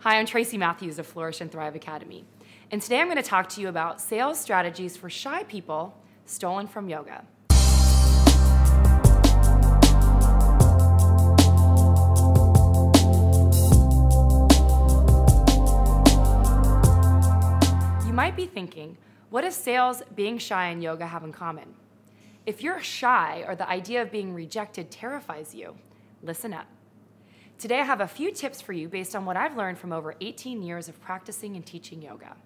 Hi, I'm Tracy Matthews of Flourish and Thrive Academy, and today I'm going to talk to you about sales strategies for shy people stolen from yoga. You might be thinking, what does sales, being shy, and yoga have in common? If you're shy or the idea of being rejected terrifies you, listen up. Today I have a few tips for you based on what I've learned from over 18 years of practicing and teaching yoga.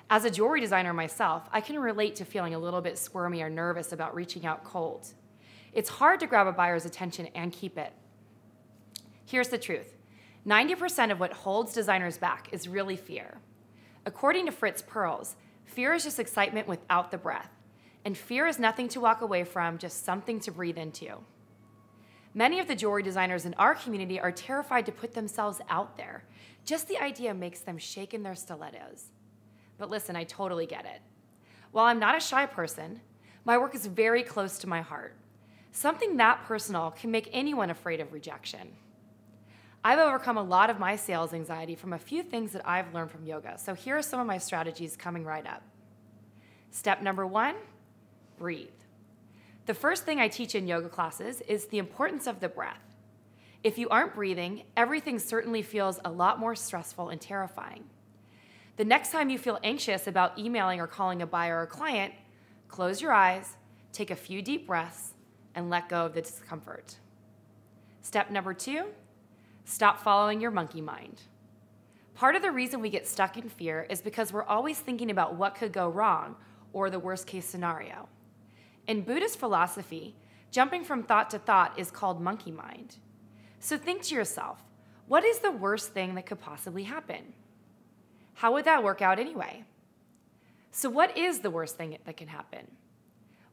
As a jewelry designer myself, I can relate to feeling a little bit squirmy or nervous about reaching out cold. It's hard to grab a buyer's attention and keep it. Here's the truth. 90% of what holds designers back is really fear. According to Fritz Pearls, fear is just excitement without the breath. And fear is nothing to walk away from, just something to breathe into. Many of the jewelry designers in our community are terrified to put themselves out there. Just the idea makes them shake in their stilettos. But listen, I totally get it. While I'm not a shy person, my work is very close to my heart. Something that personal can make anyone afraid of rejection. I've overcome a lot of my sales anxiety from a few things that I've learned from yoga, so here are some of my strategies coming right up. Step number 1, breathe. The first thing I teach in yoga classes is the importance of the breath. If you aren't breathing, everything certainly feels a lot more stressful and terrifying. The next time you feel anxious about emailing or calling a buyer or client, close your eyes, take a few deep breaths, and let go of the discomfort. Step number 2, stop following your monkey mind. Part of the reason we get stuck in fear is because we're always thinking about what could go wrong or the worst case scenario. In Buddhist philosophy, jumping from thought to thought is called monkey mind. So think to yourself, what is the worst thing that could possibly happen? How would that work out anyway? So what is the worst thing that can happen?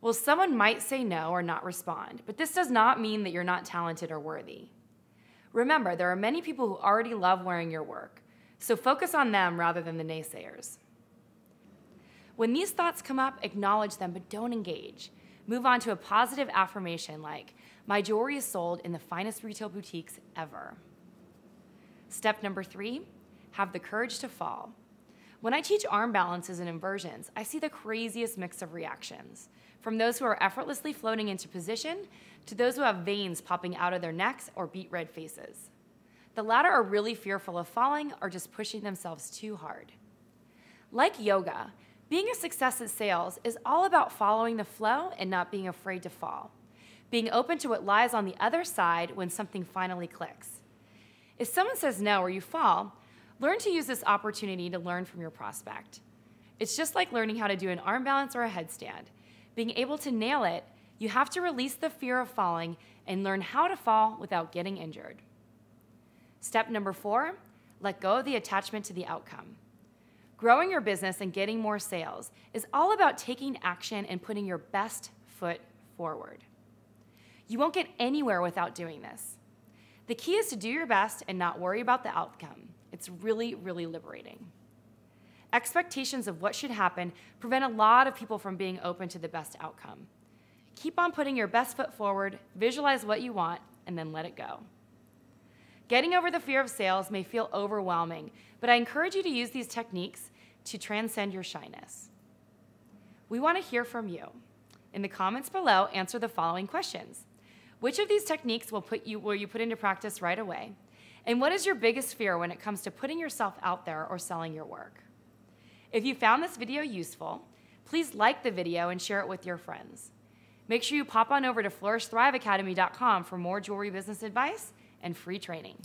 Well, someone might say no or not respond, but this does not mean that you're not talented or worthy. Remember, there are many people who already love wearing your work, so focus on them rather than the naysayers. When these thoughts come up, acknowledge them, but don't engage. Move on to a positive affirmation like, my jewelry is sold in the finest retail boutiques ever. Step number 3, have the courage to fall. When I teach arm balances and inversions, I see the craziest mix of reactions, from those who are effortlessly floating into position to those who have veins popping out of their necks or beet red faces. The latter are really fearful of falling or just pushing themselves too hard. Like yoga, being a success at sales is all about following the flow and not being afraid to fall, being open to what lies on the other side when something finally clicks. If someone says no or you fall, learn to use this opportunity to learn from your prospect. It's just like learning how to do an arm balance or a headstand. Being able to nail it, you have to release the fear of falling and learn how to fall without getting injured. Step number 4, let go of the attachment to the outcome. Growing your business and getting more sales is all about taking action and putting your best foot forward. You won't get anywhere without doing this. The key is to do your best and not worry about the outcome. It's really, really liberating. Expectations of what should happen prevent a lot of people from being open to the best outcome. Keep on putting your best foot forward, visualize what you want, and then let it go. Getting over the fear of sales may feel overwhelming, but I encourage you to use these techniques to transcend your shyness. We want to hear from you. In the comments below, answer the following questions. Which of these techniques will you put into practice right away? And what is your biggest fear when it comes to putting yourself out there or selling your work? If you found this video useful, please like the video and share it with your friends. Make sure you pop on over to flourishthriveacademy.com for more jewelry business advice and free training.